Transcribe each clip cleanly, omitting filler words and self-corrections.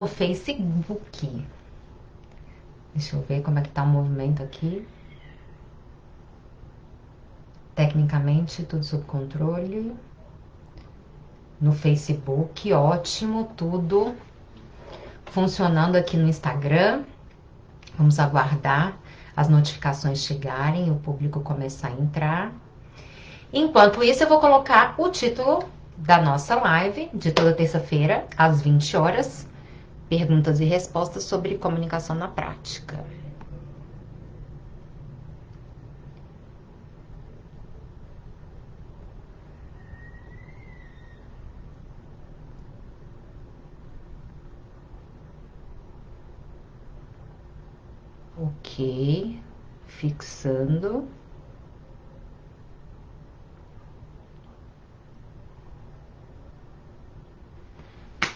Facebook. Deixa eu ver como é que tá o movimento aqui. Tecnicamente, tudo sob controle. No Facebook, ótimo, tudo funcionando aqui no Instagram. Vamos aguardar as notificações chegarem e o público começar a entrar. Enquanto isso, eu vou colocar o título da nossa live de toda terça-feira, às 20 horas. Perguntas e respostas sobre comunicação na prática. Ok, fixando.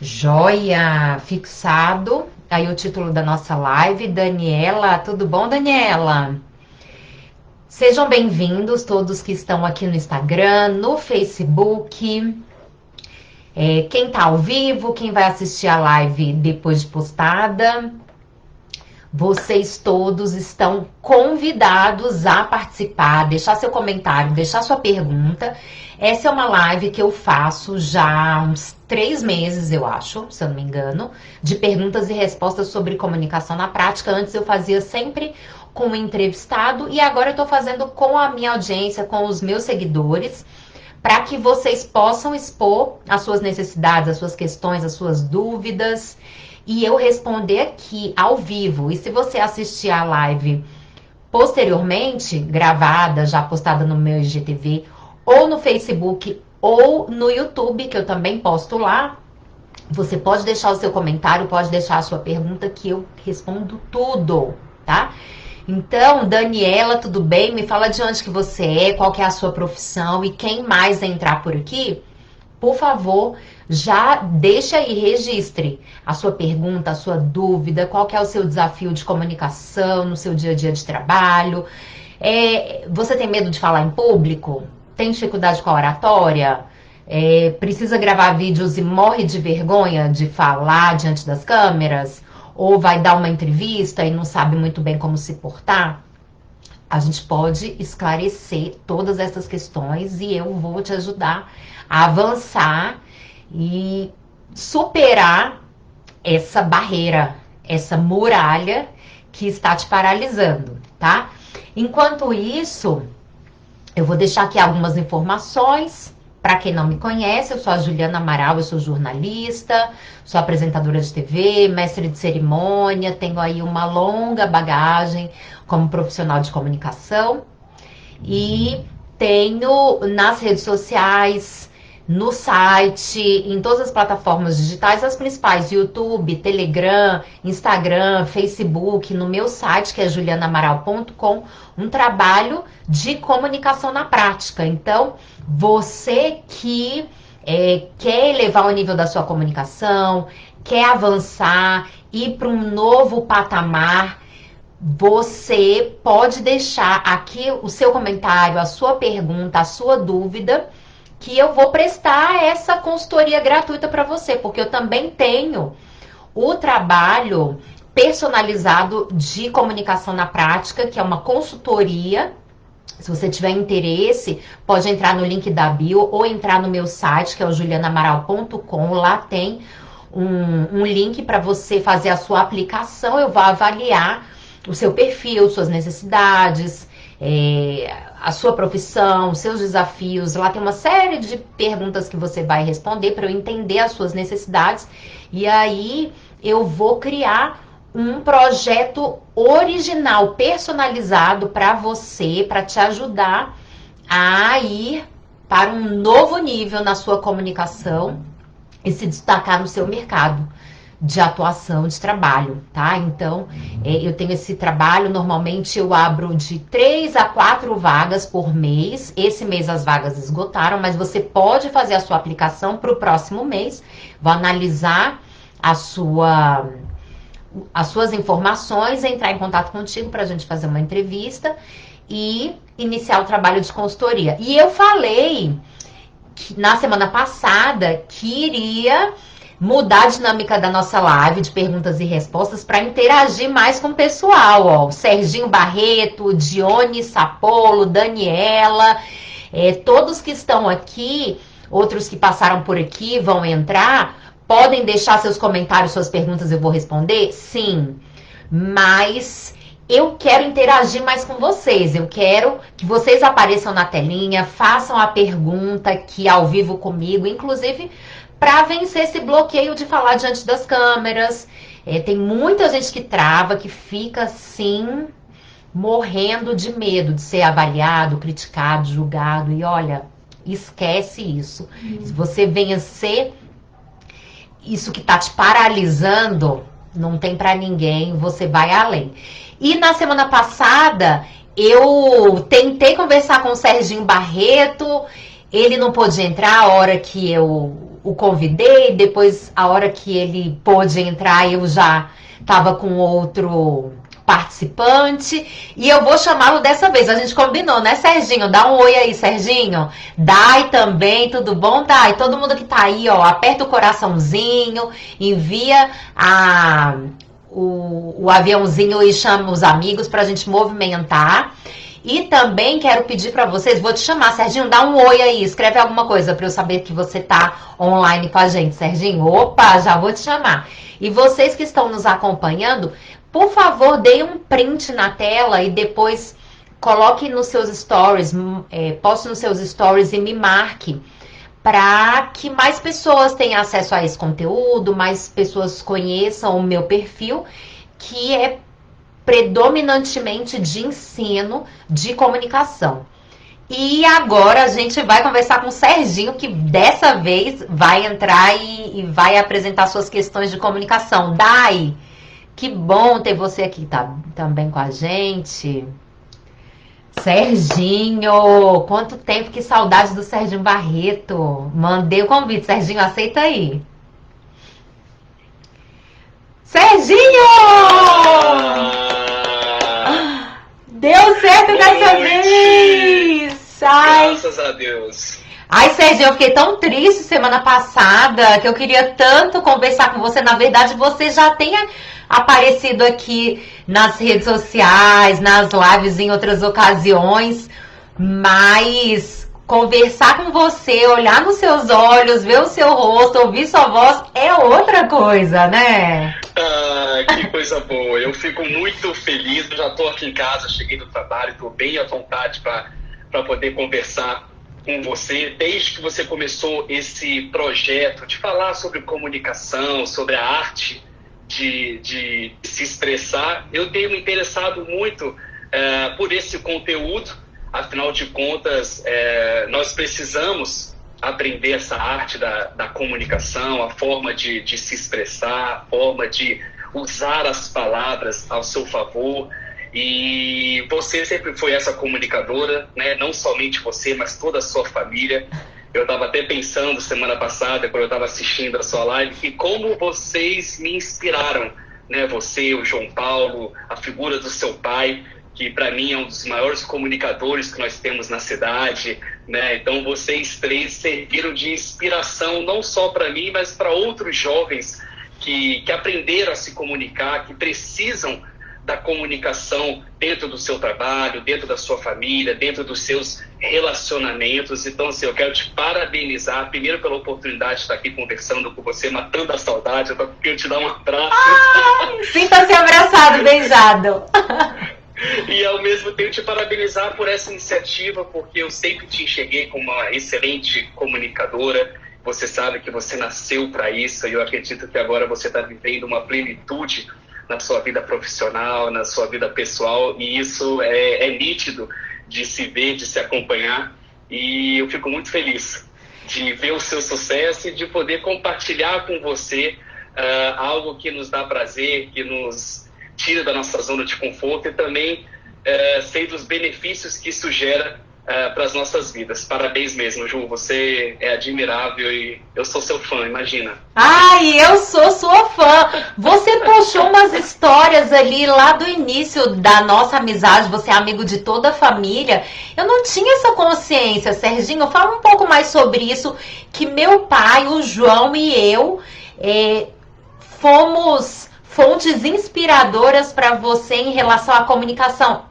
Joia, fixado. Aí o título da nossa live, Daniela, tudo bom, Daniela? Sejam bem-vindos todos que estão aqui no Instagram, no Facebook. Quem tá ao vivo, quem vai assistir a live depois de postada. Vocês todos estão convidados a participar, deixar seu comentário, deixar sua pergunta. Essa é uma live que eu faço já há uns 3 meses, eu acho, se eu não me engano, de perguntas e respostas sobre comunicação na prática. Antes eu fazia sempre com o entrevistado e agora eu tô fazendo com a minha audiência, com os meus seguidores, para que vocês possam expor as suas necessidades, as suas questões, as suas dúvidas, e eu responder aqui ao vivo. E se você assistir a live posteriormente, gravada, já postada no meu IGTV, ou no Facebook, ou no YouTube, que eu também posto lá, você pode deixar o seu comentário, pode deixar a sua pergunta, que eu respondo tudo, tá? Então, Daniela, tudo bem? Me fala de onde que você é, qual que é a sua profissão, e quem mais entrar por aqui, por favor, já deixa aí, registre a sua pergunta, a sua dúvida, qual que é o seu desafio de comunicação no seu dia a dia de trabalho. Você tem medo de falar em público? Tem dificuldade com a oratória? Precisa gravar vídeos e morre de vergonha de falar diante das câmeras? Ou vai dar uma entrevista e não sabe muito bem como se portar? A gente pode esclarecer todas essas questões e eu vou te ajudar a avançar e superar essa barreira, essa muralha que está te paralisando, tá? Enquanto isso, eu vou deixar aqui algumas informações. Para quem não me conhece, eu sou a Juliana Amaral, eu sou jornalista, sou apresentadora de TV, mestre de cerimônia, tenho aí uma longa bagagem como profissional de comunicação e tenho nas redes sociais, no site, em todas as plataformas digitais, as principais, YouTube, Telegram, Instagram, Facebook, no meu site, que é julianaamaral.com, um trabalho de comunicação na prática. Então, você que quer elevar o nível da sua comunicação, quer avançar, ir para um novo patamar, você pode deixar aqui o seu comentário, a sua pergunta, a sua dúvida, que eu vou prestar essa consultoria gratuita para você, porque eu também tenho o trabalho personalizado de comunicação na prática, que é uma consultoria. Se você tiver interesse, pode entrar no link da bio ou entrar no meu site, que é o julianaamaral.com. Lá tem um link para você fazer a sua aplicação. Eu vou avaliar o seu perfil, suas necessidades, a sua profissão, seus desafios. Lá tem uma série de perguntas que você vai responder para eu entender as suas necessidades. E aí eu vou criar um projeto original, personalizado para você, para te ajudar a ir para um novo nível na sua comunicação e se destacar no seu mercado de atuação, de trabalho, tá? Então, eu tenho esse trabalho, normalmente eu abro de 3 a 4 vagas por mês. Esse mês as vagas esgotaram, mas você pode fazer a sua aplicação para o próximo mês. Vou analisar as suas informações, entrar em contato contigo para a gente fazer uma entrevista e iniciar o trabalho de consultoria. E eu falei na semana passada que iria mudar a dinâmica da nossa live de perguntas e respostas para interagir mais com o pessoal, ó. O Serginho Barreto, Dione Sapolo, Daniela, todos que estão aqui, outros que passaram por aqui vão entrar, podem deixar seus comentários, suas perguntas, eu vou responder? Sim, mas eu quero interagir mais com vocês, eu quero que vocês apareçam na telinha, façam a pergunta aqui ao vivo comigo, inclusive para vencer esse bloqueio de falar diante das câmeras. Tem muita gente que trava, que fica assim, morrendo de medo de ser avaliado, criticado, julgado. E olha, esquece isso. Se você vencer isso que tá te paralisando, não tem para ninguém, você vai além. E na semana passada, eu tentei conversar com o Serginho Barreto, ele não pôde entrar a hora que eu o convidei, depois a hora que ele pôde entrar, eu já estava com outro participante, e eu vou chamá-lo dessa vez. A gente combinou, né, Serginho? Dá um oi aí, Serginho. Dai também, tudo bom? Dai, todo mundo que tá aí, ó, aperta o coraçãozinho, envia o aviãozinho e chama os amigos pra gente movimentar. E também quero pedir para vocês, vou te chamar, Serginho, dá um oi aí, escreve alguma coisa para eu saber que você tá online com a gente, Serginho. Opa, já vou te chamar. E vocês que estão nos acompanhando, por favor, deem um print na tela e depois coloque nos seus stories, poste nos seus stories e me marque, para que mais pessoas tenham acesso a esse conteúdo, mais pessoas conheçam o meu perfil, que é predominantemente de ensino de comunicação. E agora a gente vai conversar com o Serginho, que dessa vez vai entrar e vai apresentar suas questões de comunicação. Dai, que bom ter você aqui também com a gente. Serginho, quanto tempo, que saudade do Serginho Barreto. Mandei o convite, Serginho, aceita aí. Serginho! Deu certo dessa vez! Ai. Graças a Deus. Ai, Serginho, eu fiquei tão triste semana passada que eu queria tanto conversar com você. Na verdade, você já tem aparecido aqui nas redes sociais, nas lives em outras ocasiões, mas conversar com você, olhar nos seus olhos, ver o seu rosto, ouvir sua voz é outra coisa, né? Ah, que coisa boa. Eu fico muito feliz. Eu já estou aqui em casa, cheguei do trabalho, estou bem à vontade para poder conversar com você. Desde que você começou esse projeto de falar sobre comunicação, sobre a arte de se expressar, eu tenho me interessado muito por esse conteúdo. Afinal de contas, nós precisamos aprender essa arte da comunicação, a forma de se expressar, a forma de usar as palavras ao seu favor. E você sempre foi essa comunicadora, né? Não somente você, mas toda a sua família. Eu estava até pensando semana passada, quando eu estava assistindo a sua live, que como vocês me inspiraram, né? Você, o João Paulo, a figura do seu pai, que para mim é um dos maiores comunicadores que nós temos na cidade, né? Então vocês três serviram de inspiração não só para mim, mas para outros jovens que aprenderam a se comunicar, que precisam da comunicação dentro do seu trabalho, dentro da sua família, dentro dos seus relacionamentos. Então, assim, eu quero te parabenizar, primeiro pela oportunidade de estar aqui conversando com você, matando a saudade. Eu quero te dar um abraço. Sinta-se abraçado, beijado. E ao mesmo tempo te parabenizar por essa iniciativa, porque eu sempre te enxerguei como uma excelente comunicadora. Você sabe que você nasceu para isso, e eu acredito que agora você está vivendo uma plenitude na sua vida profissional, na sua vida pessoal, e isso é nítido de se ver, de se acompanhar, e eu fico muito feliz de ver o seu sucesso e de poder compartilhar com você algo que nos dá prazer, que nos tira da nossa zona de conforto, e também sei dos benefícios que isso gera para as nossas vidas. Parabéns mesmo, Ju, você é admirável e eu sou seu fã, imagina. Ai, eu sou sua fã. Você puxou umas histórias ali lá do início da nossa amizade, você é amigo de toda a família. Eu não tinha essa consciência, Serginho. Fala um pouco mais sobre isso, que meu pai, o João e eu fomos fontes inspiradoras para você em relação à comunicação.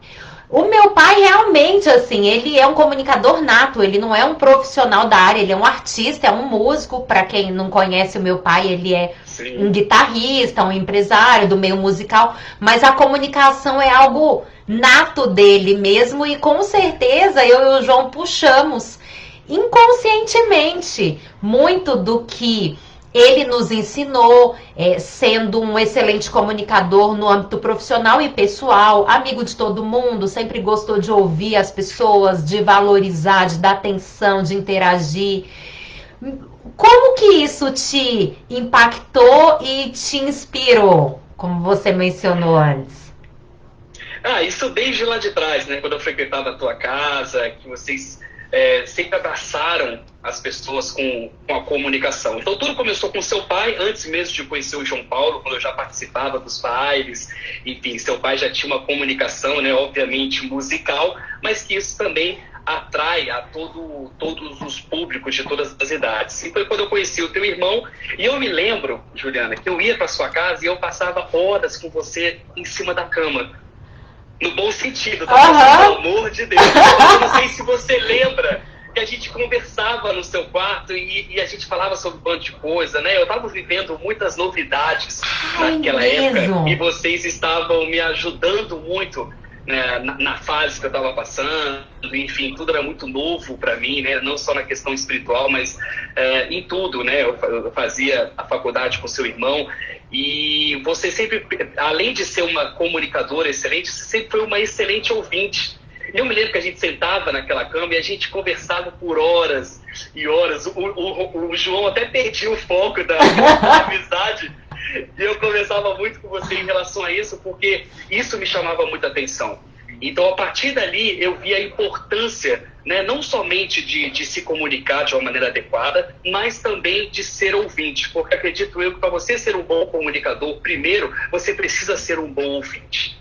O meu pai realmente, assim, ele é um comunicador nato, ele não é um profissional da área, ele é um artista, é um músico. Para quem não conhece o meu pai, ele é um guitarrista, um empresário do meio musical, mas a comunicação é algo nato dele mesmo, e com certeza eu e o João puxamos inconscientemente muito do que ele nos ensinou, sendo um excelente comunicador no âmbito profissional e pessoal, amigo de todo mundo, sempre gostou de ouvir as pessoas, de valorizar, de dar atenção, de interagir. Como que isso te impactou e te inspirou, como você mencionou antes? Isso desde lá de trás, né? Quando eu frequentava a tua casa, que vocês sempre abraçaram as pessoas com a comunicação. Então tudo começou com seu pai, antes mesmo de conhecer o João Paulo, quando eu já participava dos bailes. Enfim, seu pai já tinha uma comunicação, né, obviamente musical, mas que isso também atrai a todos os públicos de todas as idades. E foi quando eu conheci o teu irmão, e eu me lembro, Juliana, que eu ia para sua casa e eu passava horas com você em cima da cama. No bom sentido, tá? Pelo amor de Deus. Eu não sei se você lembra que a gente conversava no seu quarto e a gente falava sobre um monte de coisa, né? Eu estava vivendo muitas novidades naquela época, e vocês estavam me ajudando muito, né, na fase que eu estava passando. Enfim, tudo era muito novo para mim, né? Não só na questão espiritual, mas em tudo, né? Eu fazia a faculdade com seu irmão. E você sempre, além de ser uma comunicadora excelente, você sempre foi uma excelente ouvinte. Eu me lembro que a gente sentava naquela cama e a gente conversava por horas e horas. O João até perdia o foco da amizade. E eu conversava muito com você em relação a isso, porque isso me chamava muita atenção. Então, a partir dali, eu vi a importância, né, não somente de se comunicar de uma maneira adequada, mas também de ser ouvinte. Porque acredito eu que para você ser um bom comunicador, primeiro, você precisa ser um bom ouvinte.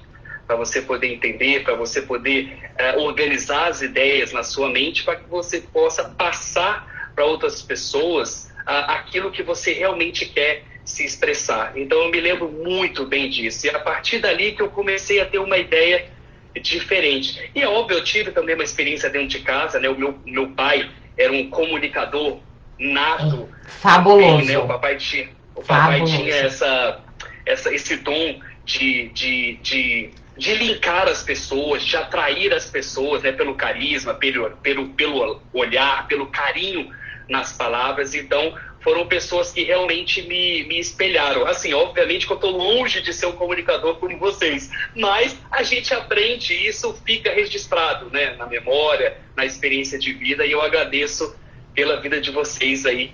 Para você poder entender, para você poder organizar as ideias na sua mente, para que você possa passar para outras pessoas aquilo que você realmente quer se expressar. Então, eu me lembro muito bem disso. E a partir dali que eu comecei a ter uma ideia diferente. E é óbvio, eu tive também uma experiência dentro de casa, né? O meu pai era um comunicador nato. Fabuloso. Também, né? O papai tinha esse dom de linkar as pessoas, de atrair as pessoas, né? Pelo carisma, pelo olhar, pelo carinho nas palavras. Então, foram pessoas que realmente me espelharam. Assim, obviamente que eu estou longe de ser um comunicador como vocês, mas a gente aprende e isso fica registrado, né, na memória, na experiência de vida, e eu agradeço pela vida de vocês aí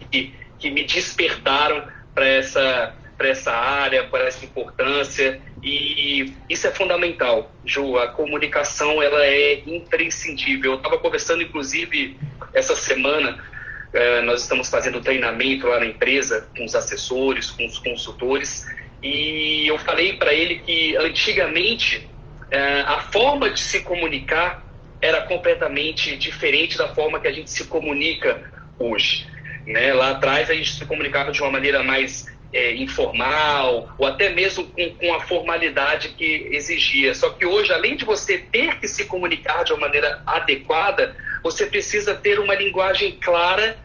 que me despertaram para essa área, para essa importância, e isso é fundamental, Ju. A comunicação, ela é imprescindível. Eu estava conversando, inclusive, essa semana. Nós estamos fazendo treinamento lá na empresa com os assessores, com os consultores, e eu falei para ele que antigamente a forma de se comunicar era completamente diferente da forma que a gente se comunica hoje, né? Lá atrás a gente se comunicava de uma maneira mais informal, ou até mesmo com a formalidade que exigia. Só que hoje, além de você ter que se comunicar de uma maneira adequada, você precisa ter uma linguagem clara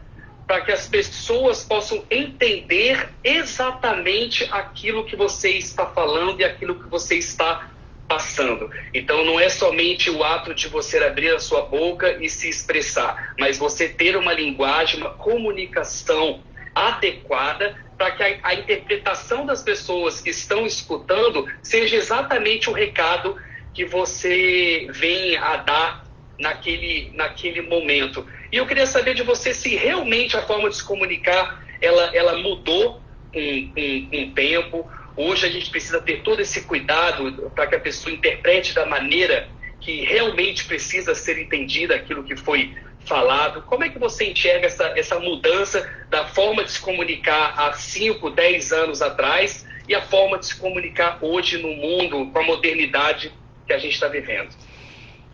para que as pessoas possam entender exatamente aquilo que você está falando e aquilo que você está passando. Então, não é somente o ato de você abrir a sua boca e se expressar, mas você ter uma linguagem, uma comunicação adequada para que a interpretação das pessoas que estão escutando seja exatamente o recado que você vem a dar naquele momento. E eu queria saber de você se realmente a forma de se comunicar ela mudou com o tempo. Hoje a gente precisa ter todo esse cuidado para que a pessoa interprete da maneira que realmente precisa ser entendida aquilo que foi falado. Como é que você enxerga essa mudança da forma de se comunicar há 5, 10 anos atrás e a forma de se comunicar hoje no mundo com a modernidade que a gente está vivendo?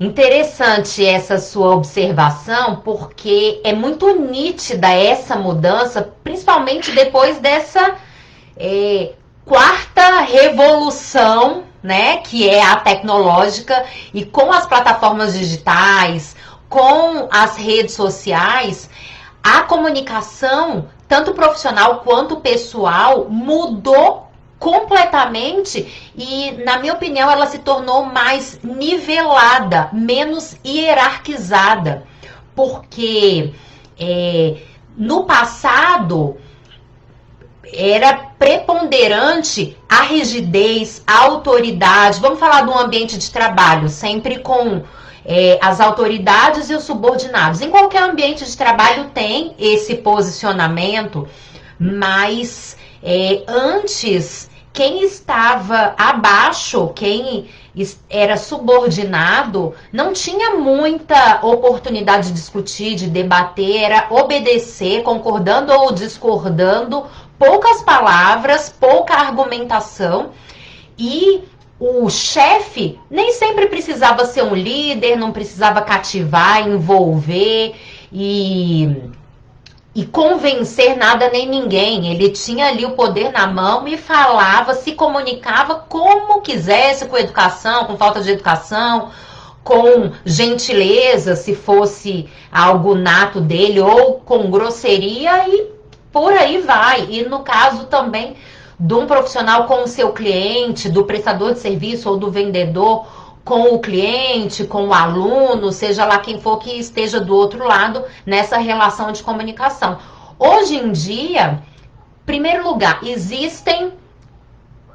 Interessante essa sua observação, porque é muito nítida essa mudança, principalmente depois dessa quarta revolução, né, que é a tecnológica, e com as plataformas digitais, com as redes sociais, a comunicação, tanto profissional quanto pessoal, mudou completamente e, na minha opinião, ela se tornou mais nivelada, menos hierarquizada, porque no passado era preponderante a rigidez, a autoridade. Vamos falar do ambiente de trabalho, sempre com as autoridades e os subordinados. Em qualquer ambiente de trabalho tem esse posicionamento, mas antes, quem estava abaixo, quem era subordinado, não tinha muita oportunidade de discutir, de debater, era obedecer, concordando ou discordando, poucas palavras, pouca argumentação, e o chefe nem sempre precisava ser um líder, não precisava cativar, envolver e convencer nada nem ninguém. Ele tinha ali o poder na mão e falava, se comunicava como quisesse, com educação, com falta de educação, com gentileza, se fosse algo nato dele, ou com grosseria, e por aí vai. E no caso também de um profissional com o seu cliente, do prestador de serviço ou do vendedor com o cliente, com o aluno, seja lá quem for que esteja do outro lado nessa relação de comunicação. Hoje em dia, em primeiro lugar, existem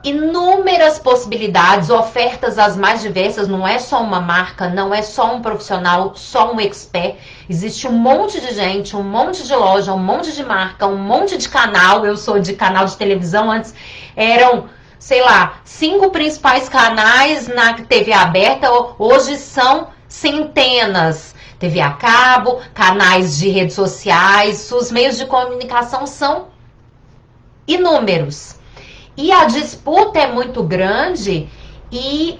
inúmeras possibilidades, ofertas as mais diversas, não é só uma marca, não é só um profissional, só um expert. Existe um monte de gente, um monte de loja, um monte de marca, um monte de canal. Eu sou de canal de televisão, antes eram, sei lá, 5 principais canais na TV aberta, hoje são centenas. TV a cabo, canais de redes sociais, os meios de comunicação são inúmeros. E a disputa é muito grande e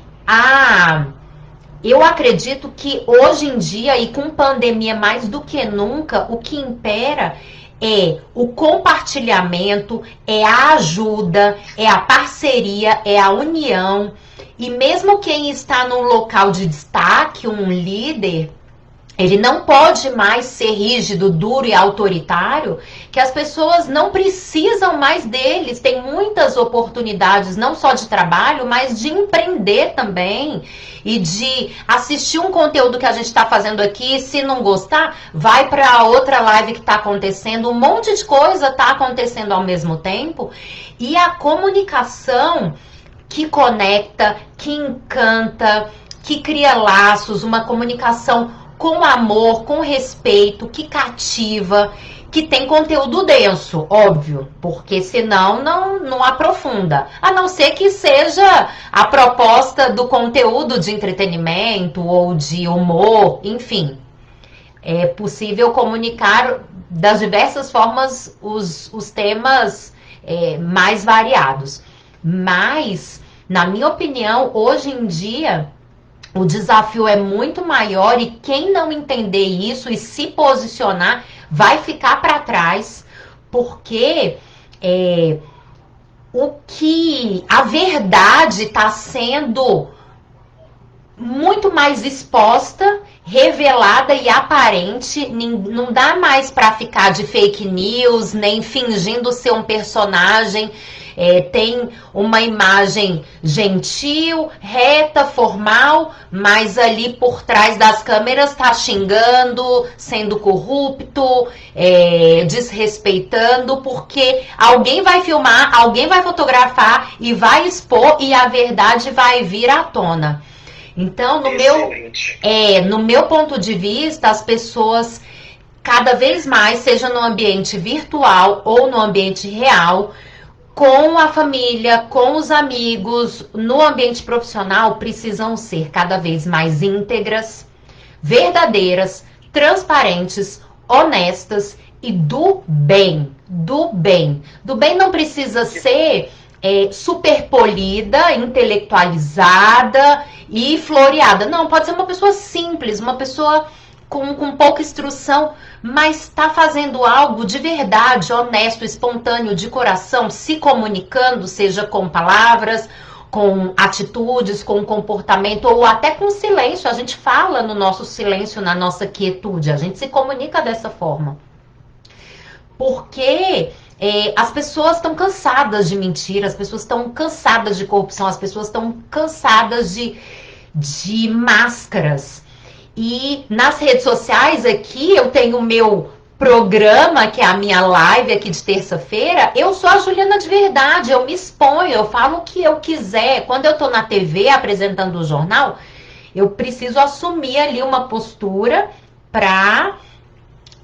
eu acredito que hoje em dia, e com pandemia mais do que nunca, o que impera é o compartilhamento, é a ajuda, é a parceria, é a união. E mesmo quem está num local de destaque, um líder, ele não pode mais ser rígido, duro e autoritário, que as pessoas não precisam mais deles. Tem muitas oportunidades, não só de trabalho, mas de empreender também. E de assistir um conteúdo que a gente está fazendo aqui, se não gostar, vai para outra live que está acontecendo. Um monte de coisa está acontecendo ao mesmo tempo. E a comunicação que conecta, que encanta, que cria laços, uma comunicação com amor, com respeito, que cativa, que tem conteúdo denso, óbvio, porque senão não aprofunda. A não ser que seja a proposta do conteúdo de entretenimento ou de humor, enfim. É possível comunicar das diversas formas os temas mais variados. Mas, na minha opinião, hoje em dia, o desafio é muito maior e quem não entender isso e se posicionar vai ficar para trás, porque a verdade está sendo muito mais exposta, revelada e aparente. Não dá mais para ficar de fake news, nem fingindo ser um personagem. Tem uma imagem gentil, reta, formal, mas ali por trás das câmeras está xingando, sendo corrupto, desrespeitando, porque alguém vai filmar, alguém vai fotografar e vai expor e a verdade vai vir à tona. Então, no meu ponto de vista, as pessoas cada vez mais, seja no ambiente virtual ou no ambiente real, com a família, com os amigos, no ambiente profissional, precisam ser cada vez mais íntegras, verdadeiras, transparentes, honestas e do bem. Do bem. Do bem não precisa ser super polida, intelectualizada e floreada. Não, pode ser uma pessoa simples, uma pessoa com pouca instrução, mas está fazendo algo de verdade, honesto, espontâneo, de coração, se comunicando, seja com palavras, com atitudes, com comportamento, ou até com silêncio. A gente fala no nosso silêncio, na nossa quietude, a gente se comunica dessa forma. Porque as pessoas estão cansadas de mentira, as pessoas estão cansadas de corrupção, as pessoas estão cansadas de máscaras. E nas redes sociais aqui, eu tenho o meu programa, que é a minha live aqui de terça-feira. Eu sou a Juliana de verdade, eu me exponho, eu falo o que eu quiser. Quando eu tô na TV apresentando o jornal, eu preciso assumir ali uma postura para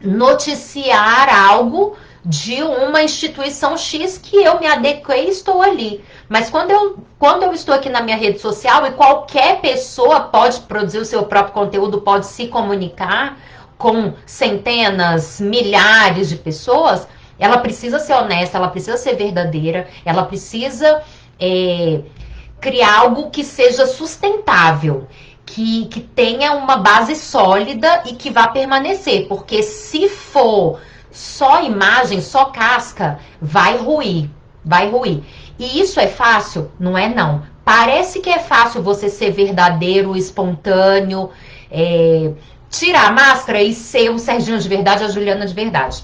noticiar algo de uma instituição X que eu me adequei e estou ali. Mas quando eu estou aqui na minha rede social, e qualquer pessoa pode produzir o seu próprio conteúdo, pode se comunicar com centenas, milhares de pessoas, ela precisa ser honesta, ela precisa ser verdadeira, ela precisa criar algo que seja sustentável, que tenha uma base sólida e que vá permanecer. Porque se for só imagem, só casca, vai ruir, vai ruir. E isso é fácil? Não é não. Parece que é fácil você ser verdadeiro, espontâneo, tirar a máscara e ser o Serginho de verdade, a Juliana de verdade.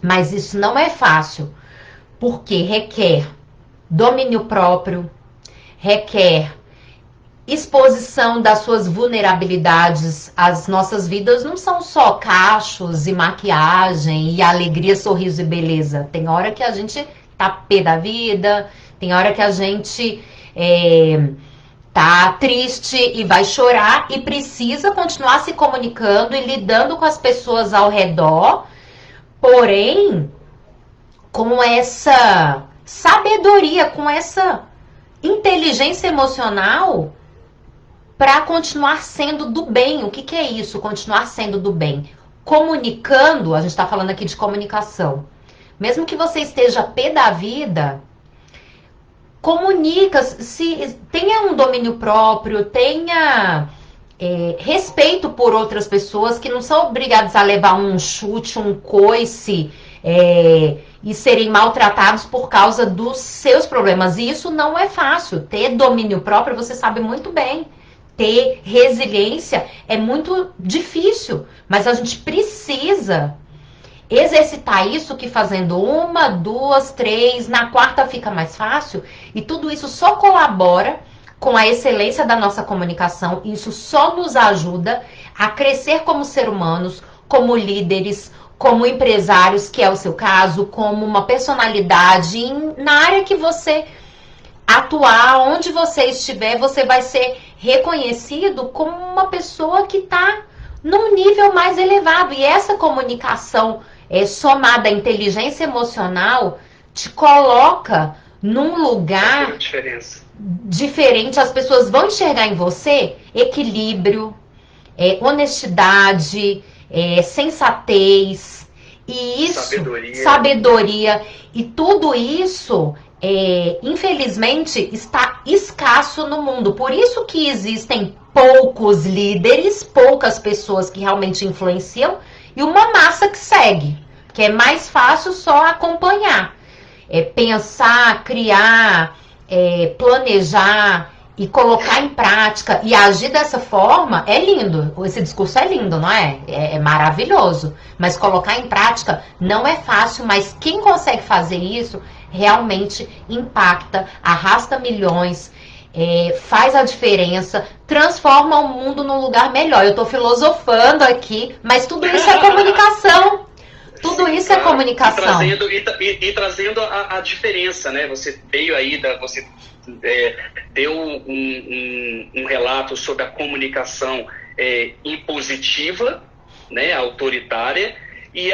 Mas isso não é fácil, porque requer domínio próprio, requer exposição das suas vulnerabilidades. As nossas vidas não são só cachos e maquiagem e alegria, sorriso e beleza. Tem hora que a gente tá pé da vida, tem hora que a gente tá triste e vai chorar e precisa continuar se comunicando e lidando com as pessoas ao redor, porém com essa sabedoria, com essa inteligência emocional, para continuar sendo do bem. O que é isso? Continuar sendo do bem. Comunicando, a gente está falando aqui de comunicação. Mesmo que você esteja pé da vida, comunica, tenha um domínio próprio, tenha respeito por outras pessoas que não são obrigadas a levar um chute, um coice, e serem maltratados por causa dos seus problemas. E isso não é fácil. Ter domínio próprio, você sabe muito bem. Ter resiliência é muito difícil, mas a gente precisa exercitar isso, que fazendo 1, 2, 3, na quarta fica mais fácil, e tudo isso só colabora com a excelência da nossa comunicação. Isso só nos ajuda a crescer como seres humanos, como líderes, como empresários, que é o seu caso, como uma personalidade na área que você atuar, onde você estiver, você vai ser reconhecido como uma pessoa que está num nível mais elevado. E essa comunicação somada à inteligência emocional te coloca num lugar diferente. As pessoas vão enxergar em você equilíbrio, honestidade, sensatez, e isso, sabedoria. E tudo isso infelizmente está escasso no mundo. Por isso que existem poucos líderes, poucas pessoas que realmente influenciam e uma massa que segue, que é mais fácil só acompanhar. Pensar, criar, planejar e colocar em prática e agir dessa forma é lindo. Esse discurso é lindo, não é? É maravilhoso. Mas colocar em prática não é fácil, mas quem consegue fazer isso realmente impacta, arrasta milhões, faz a diferença, transforma o mundo num lugar melhor. Eu tô filosofando aqui, mas tudo isso é comunicação. Tudo isso é comunicação. E trazendo a diferença, né? Você veio aí, você deu um relato sobre a comunicação impositiva, né? Autoritária, e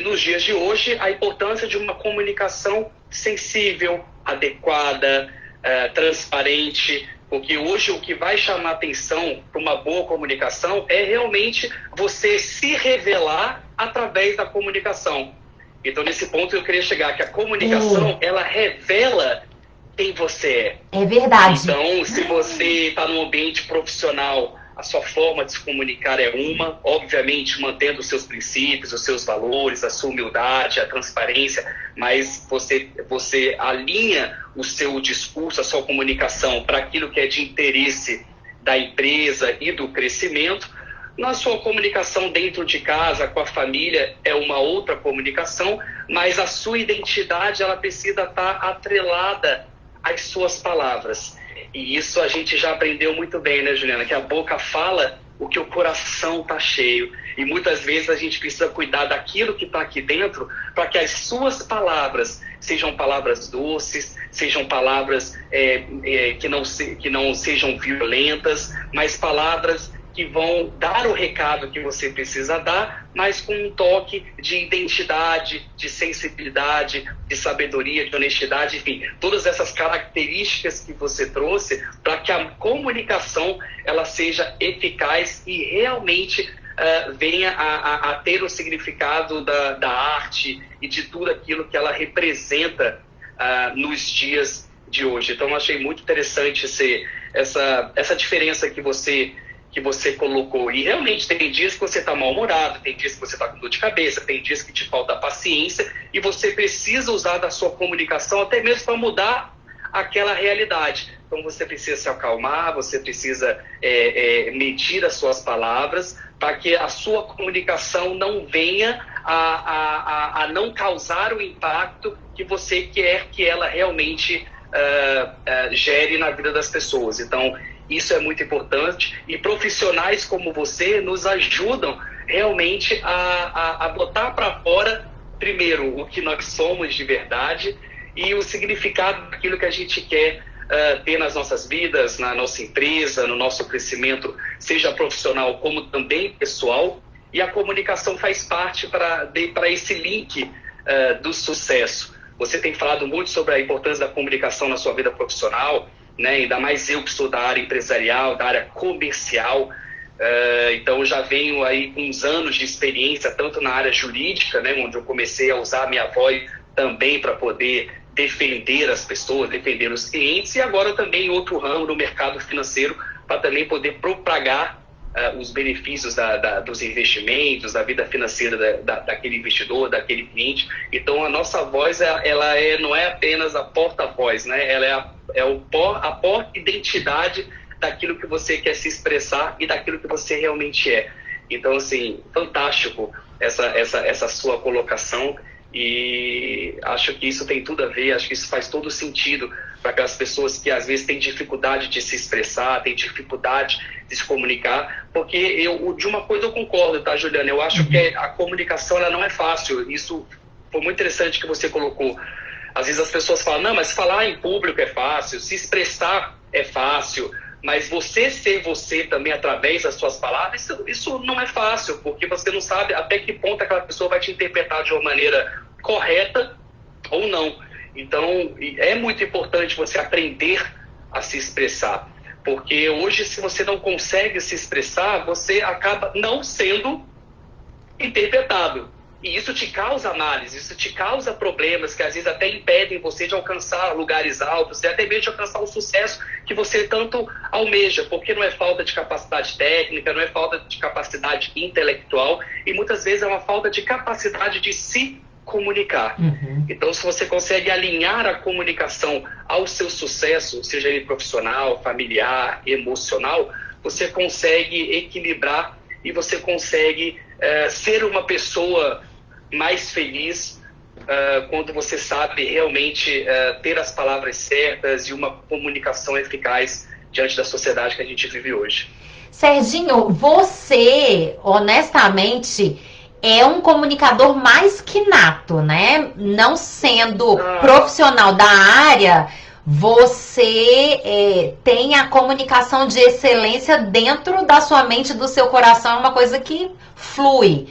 nos dias de hoje a importância de uma comunicação sensível, adequada, transparente, porque hoje o que vai chamar atenção para uma boa comunicação é realmente você se revelar através da comunicação. Então, nesse ponto eu queria chegar, que a comunicação, ela revela quem você é. É verdade. Então, se você está num ambiente profissional, a sua forma de se comunicar é uma, obviamente mantendo os seus princípios, os seus valores, a sua humildade, a transparência, mas você alinha o seu discurso, a sua comunicação para aquilo que é de interesse da empresa e do crescimento. Na sua comunicação dentro de casa, com a família, é uma outra comunicação, mas a sua identidade ela precisa estar atrelada às suas palavras. E isso a gente já aprendeu muito bem, né, Juliana? Que a boca fala o que o coração está cheio. E muitas vezes a gente precisa cuidar daquilo que está aqui dentro para que as suas palavras sejam palavras doces, sejam palavras que não sejam violentas, mas palavras que vão dar o recado que você precisa dar, mas com um toque de identidade, de sensibilidade, de sabedoria, de honestidade, enfim, todas essas características que você trouxe para que a comunicação ela seja eficaz e realmente venha a ter o significado da arte e de tudo aquilo que ela representa nos dias de hoje. Então, eu achei muito interessante essa diferença que você colocou. E realmente tem dias que você está mal-humorado, tem dias que você está com dor de cabeça, tem dias que te falta paciência e você precisa usar da sua comunicação até mesmo para mudar aquela realidade. Então você precisa se acalmar, você precisa medir as suas palavras para que a sua comunicação não venha a não causar o impacto que você quer que ela realmente gere na vida das pessoas. Então, isso é muito importante e profissionais como você nos ajudam realmente a botar para fora, primeiro, o que nós somos de verdade e o significado daquilo que a gente quer ter nas nossas vidas, na nossa empresa, no nosso crescimento, seja profissional como também pessoal. E a comunicação faz parte para esse link do sucesso. Você tem falado muito sobre a importância da comunicação na sua vida profissional, né? Ainda mais eu que sou da área empresarial, da área comercial, então eu já venho aí com uns anos de experiência, tanto na área jurídica, né, onde eu comecei a usar a minha voz também para poder defender as pessoas, defender os clientes, e agora também em outro ramo no mercado financeiro, para também poder propagar os benefícios dos investimentos, da vida financeira daquele investidor, daquele cliente. Então a nossa voz não é apenas a porta-voz, né? Ela é a porta-identidade daquilo que você quer se expressar e daquilo que você realmente é. Então, assim, fantástico essa sua colocação, e acho que isso tem tudo a ver, acho que isso faz todo sentido para aquelas pessoas que às vezes têm dificuldade de se expressar, têm dificuldade de se comunicar, porque de uma coisa eu concordo, tá, Juliana? Eu acho que a comunicação ela não é fácil. Isso foi muito interessante que você colocou. Às vezes as pessoas falam, não, mas falar em público é fácil, se expressar é fácil, mas você ser você também através das suas palavras, isso não é fácil, porque você não sabe até que ponto aquela pessoa vai te interpretar de uma maneira correta ou não. Então, é muito importante você aprender a se expressar, porque hoje, se você não consegue se expressar, você acaba não sendo interpretado. E isso te causa análise, isso te causa problemas que às vezes até impedem você de alcançar lugares altos e até mesmo de alcançar o sucesso que você tanto almeja, porque não é falta de capacidade técnica, não é falta de capacidade intelectual e muitas vezes é uma falta de capacidade de se comunicar. Então, se você consegue alinhar a comunicação ao seu sucesso, seja ele profissional, familiar, emocional, você consegue equilibrar e você consegue ser uma pessoa mais feliz quando você sabe realmente ter as palavras certas e uma comunicação eficaz diante da sociedade que a gente vive hoje. Serginho, você, honestamente, é um comunicador mais que nato, né? Não sendo profissional da área, você tem a comunicação de excelência dentro da sua mente, do seu coração, é uma coisa que flui.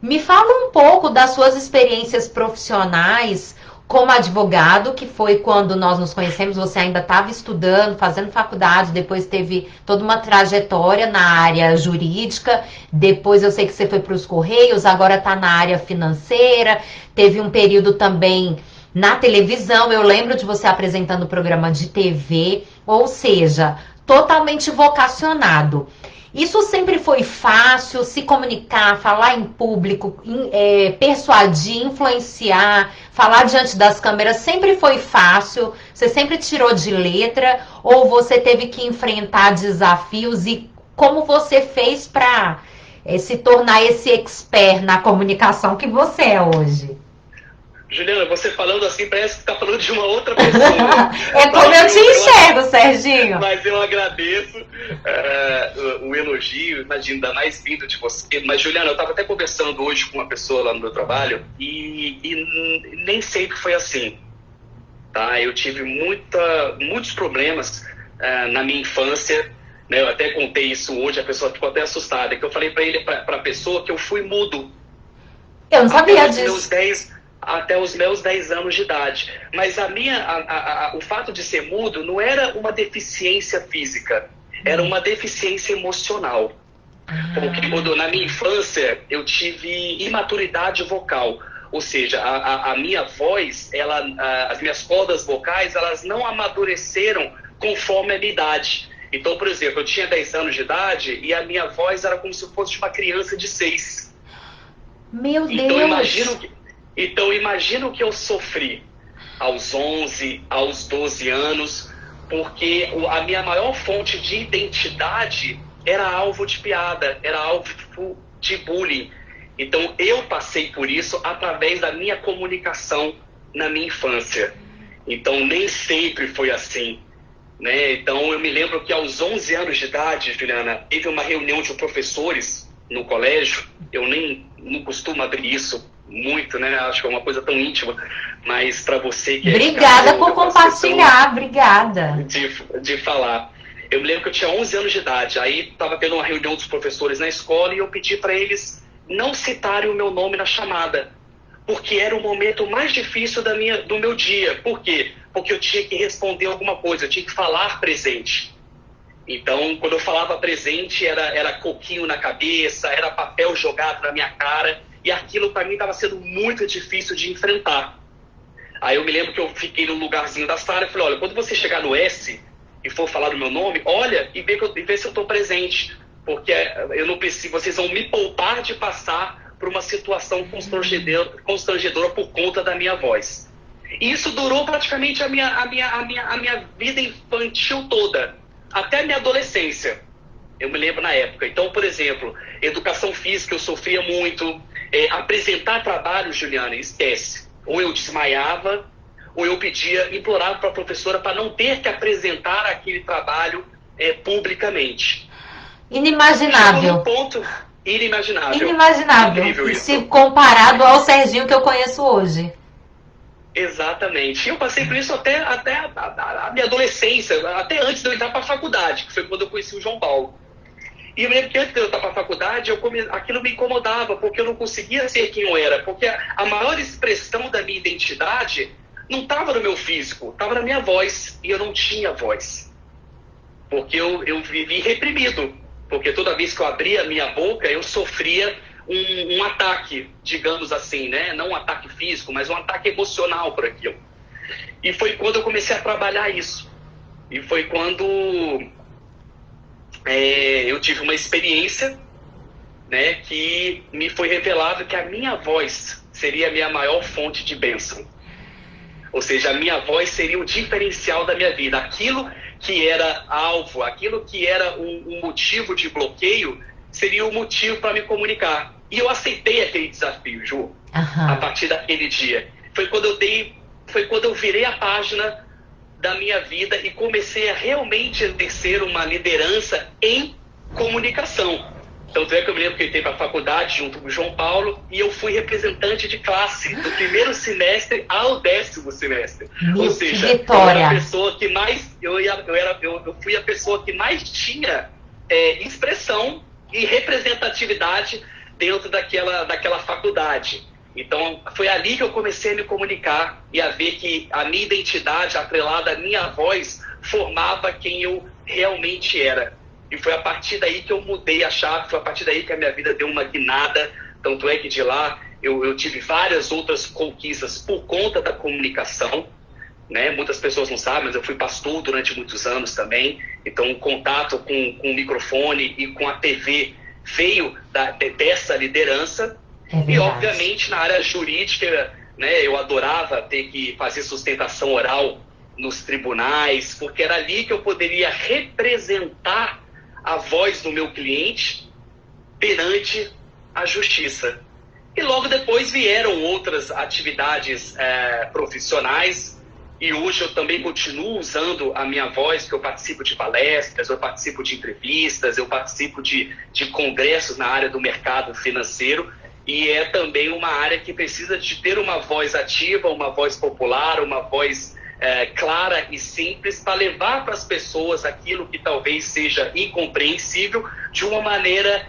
Me fala um pouco das suas experiências profissionais como advogado, que foi quando nós nos conhecemos, você ainda estava estudando, fazendo faculdade, depois teve toda uma trajetória na área jurídica, depois eu sei que você foi para os Correios, agora está na área financeira, teve um período também na televisão, eu lembro de você apresentando programa de TV, ou seja, totalmente vocacionado. Isso sempre foi fácil, se comunicar, falar em público, persuadir, influenciar, falar diante das câmeras, sempre foi fácil? Você sempre tirou de letra? Ou você teve que enfrentar desafios? E como você fez para se tornar esse expert na comunicação que você é hoje? Juliana, você falando assim, parece que está falando de uma outra pessoa. É como eu te enxergo, Serginho. Mas eu agradeço o elogio, imagino, ainda mais vindo de você. Mas, Juliana, eu estava até conversando hoje com uma pessoa lá no meu trabalho e nem sempre foi assim. Tá? Eu tive muitos problemas na minha infância. Né? Eu até contei isso hoje, a pessoa ficou até assustada. Que eu falei para a pessoa que eu fui mudo. Eu não sabia disso. Até os meus 10 anos de idade. Mas o fato de ser mudo não era uma deficiência física, era uma deficiência emocional. Porque na minha infância eu tive imaturidade vocal, ou seja, a minha voz, as minhas cordas vocais, elas não amadureceram conforme a minha idade. Então, por exemplo, eu tinha 10 anos de idade e a minha voz era como se fosse de uma criança de 6. Meu Deus! Então, imagina o que eu sofri aos 11, aos 12 anos, porque a minha maior fonte de identidade era alvo de piada, era alvo de bullying. Então, eu passei por isso através da minha comunicação na minha infância. Então, nem sempre foi assim. Né? Então, eu me lembro que aos 11 anos de idade, Juliana, teve uma reunião de professores no colégio. Eu não costumo abrir isso muito, né? Acho que é uma coisa tão íntima, mas para você que obrigada por compartilhar, obrigada de falar. Eu me lembro que eu tinha 11 anos de idade, aí estava tendo uma reunião dos professores na escola e eu pedi para eles não citarem o meu nome na chamada, porque era o momento mais difícil do meu dia. Por quê? Porque eu tinha que responder alguma coisa, eu tinha que falar presente. Então, quando eu falava presente, era coquinho na cabeça, era papel jogado na minha cara, e aquilo para mim estava sendo muito difícil de enfrentar. Aí eu me lembro que eu fiquei no lugarzinho da sala e falei, olha, quando você chegar no S e for falar do meu nome, olha e vê se eu estou presente, porque eu não preciso, vocês vão me poupar de passar por uma situação constrangedora por conta da minha voz. E isso durou praticamente a minha vida infantil toda, até a minha adolescência. Eu me lembro na época. Então, por exemplo, educação física eu sofria muito. Apresentar trabalho, Juliana, esquece. Ou eu desmaiava, ou eu implorava para a professora para não ter que apresentar aquele trabalho publicamente. Inimaginável. Chegou num ponto inimaginável. Inimaginável. Se comparado ao Serginho que eu conheço hoje. Exatamente. E eu passei por isso até a minha adolescência, até antes de eu entrar para a faculdade, que foi quando eu conheci o João Paulo. E eu lembro que antes de eu entrar para a faculdade, aquilo me incomodava, porque eu não conseguia ser quem eu era. Porque a maior expressão da minha identidade não estava no meu físico, estava na minha voz. E eu não tinha voz. Porque eu vivi reprimido. Porque toda vez que eu abria a minha boca, eu sofria um ataque, digamos assim, né? Não um ataque físico, mas um ataque emocional por aquilo. E foi quando eu comecei a trabalhar isso. E foi quando eu tive uma experiência, né, que me foi revelado que a minha voz seria a minha maior fonte de bênção. Ou seja, a minha voz seria o diferencial da minha vida. Aquilo que era alvo, aquilo que era um motivo de bloqueio, seria o motivo para me comunicar. E eu aceitei aquele desafio, Ju, a partir daquele dia. Foi quando eu virei a página da minha vida e comecei a realmente exercer uma liderança em comunicação. Tanto é que eu me lembro que eu entrei para a faculdade junto com o João Paulo e eu fui representante de classe do primeiro semestre ao 10º semestre. Ou seja, eu era a pessoa que mais eu fui a pessoa que mais tinha expressão e representatividade dentro daquela faculdade. Então, foi ali que eu comecei a me comunicar e a ver que a minha identidade, atrelada à minha voz, formava quem eu realmente era. E foi a partir daí que eu mudei a chave, foi a partir daí que a minha vida deu uma guinada. Tanto é que de lá eu tive várias outras conquistas por conta da comunicação, né? Muitas pessoas não sabem, mas eu fui pastor durante muitos anos também. Então, o contato com o microfone e com a TV veio dessa liderança. E, obviamente, na área jurídica, né, eu adorava ter que fazer sustentação oral nos tribunais, porque era ali que eu poderia representar a voz do meu cliente perante a justiça. E logo depois vieram outras atividades profissionais, e hoje eu também continuo usando a minha voz, porque eu participo de palestras, eu participo de entrevistas, eu participo de congressos na área do mercado financeiro, e é também uma área que precisa de ter uma voz ativa, uma voz popular, uma voz clara e simples para levar para as pessoas aquilo que talvez seja incompreensível de uma maneira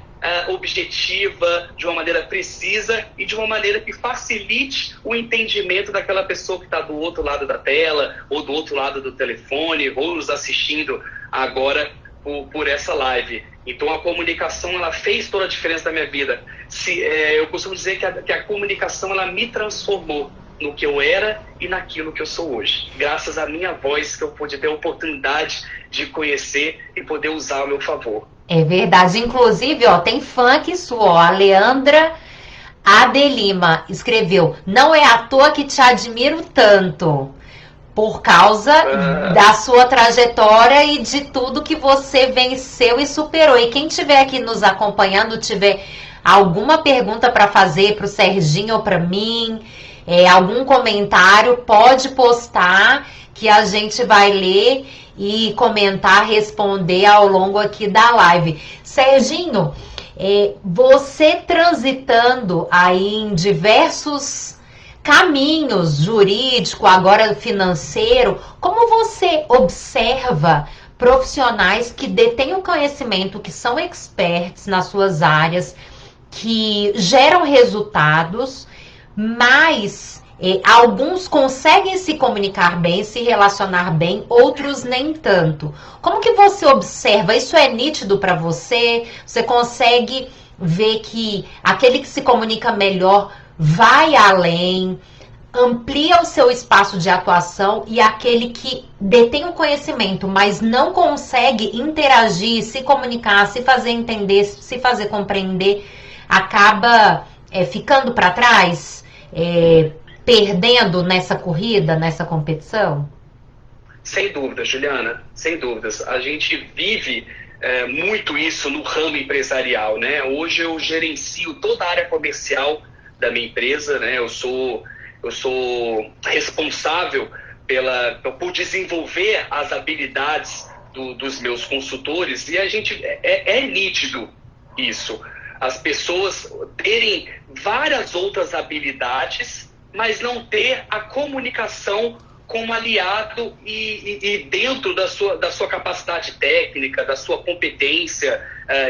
objetiva, de uma maneira precisa e de uma maneira que facilite o entendimento daquela pessoa que está do outro lado da tela ou do outro lado do telefone ou nos assistindo agora por essa live. Então a comunicação, ela fez toda a diferença na minha vida. Eu costumo dizer que a comunicação, ela me transformou no que eu era e naquilo que eu sou hoje. Graças à minha voz, que eu pude ter a oportunidade de conhecer e poder usar ao meu favor. É verdade. Inclusive, ó, tem fã aqui sua, ó, a Leandra Adelima escreveu: não é à toa que te admiro tanto, por causa da sua trajetória e de tudo que você venceu e superou. E quem estiver aqui nos acompanhando, tiver alguma pergunta para fazer para o Serginho ou para mim, algum comentário, pode postar que a gente vai ler e comentar, responder ao longo aqui da live. Serginho, você transitando aí em diversos caminhos jurídico, agora financeiro, como você observa profissionais que detêm o conhecimento, que são experts nas suas áreas, que geram resultados, mas alguns conseguem se comunicar bem, se relacionar bem, outros nem tanto. Como que você observa? Isso é nítido para você? Você consegue ver que aquele que se comunica melhor vai além, amplia o seu espaço de atuação, e aquele que detém o conhecimento, mas não consegue interagir, se comunicar, se fazer entender, se fazer compreender, acaba ficando para trás, perdendo nessa corrida, nessa competição? Sem dúvida, Juliana, sem dúvidas. A gente vive muito isso no ramo empresarial, né? Hoje eu gerencio toda a área comercial da minha empresa, né? Eu sou responsável por desenvolver as habilidades dos meus consultores, e a gente é nítido isso. As pessoas terem várias outras habilidades, mas não ter a comunicação como aliado e dentro da sua capacidade técnica, da sua competência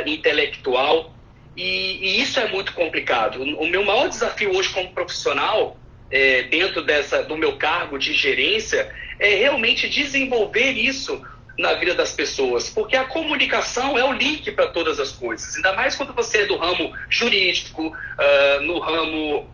intelectual. E isso é muito complicado. O meu maior desafio hoje como profissional, dentro do meu cargo de gerência, é realmente desenvolver isso na vida das pessoas, porque a comunicação é o link para todas as coisas, ainda mais quando você é do ramo jurídico, no ramo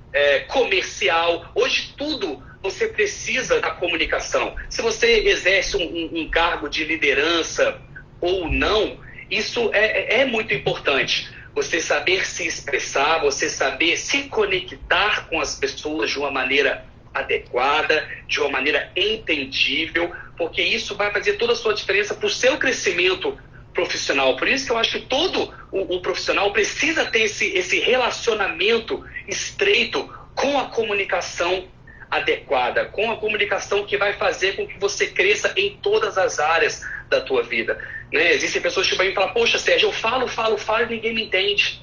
comercial. Hoje tudo você precisa da comunicação. Se você exerce um cargo de liderança ou não, isso é muito importante. Você saber se expressar, você saber se conectar com as pessoas de uma maneira adequada, de uma maneira entendível, porque isso vai fazer toda a sua diferença para o seu crescimento profissional. Por isso que eu acho que todo o profissional precisa ter esse relacionamento estreito com a comunicação adequada, com a comunicação que vai fazer com que você cresça em todas as áreas da tua vida. Né? Existem pessoas que vão me falar: poxa, Sérgio, eu falo e ninguém me entende.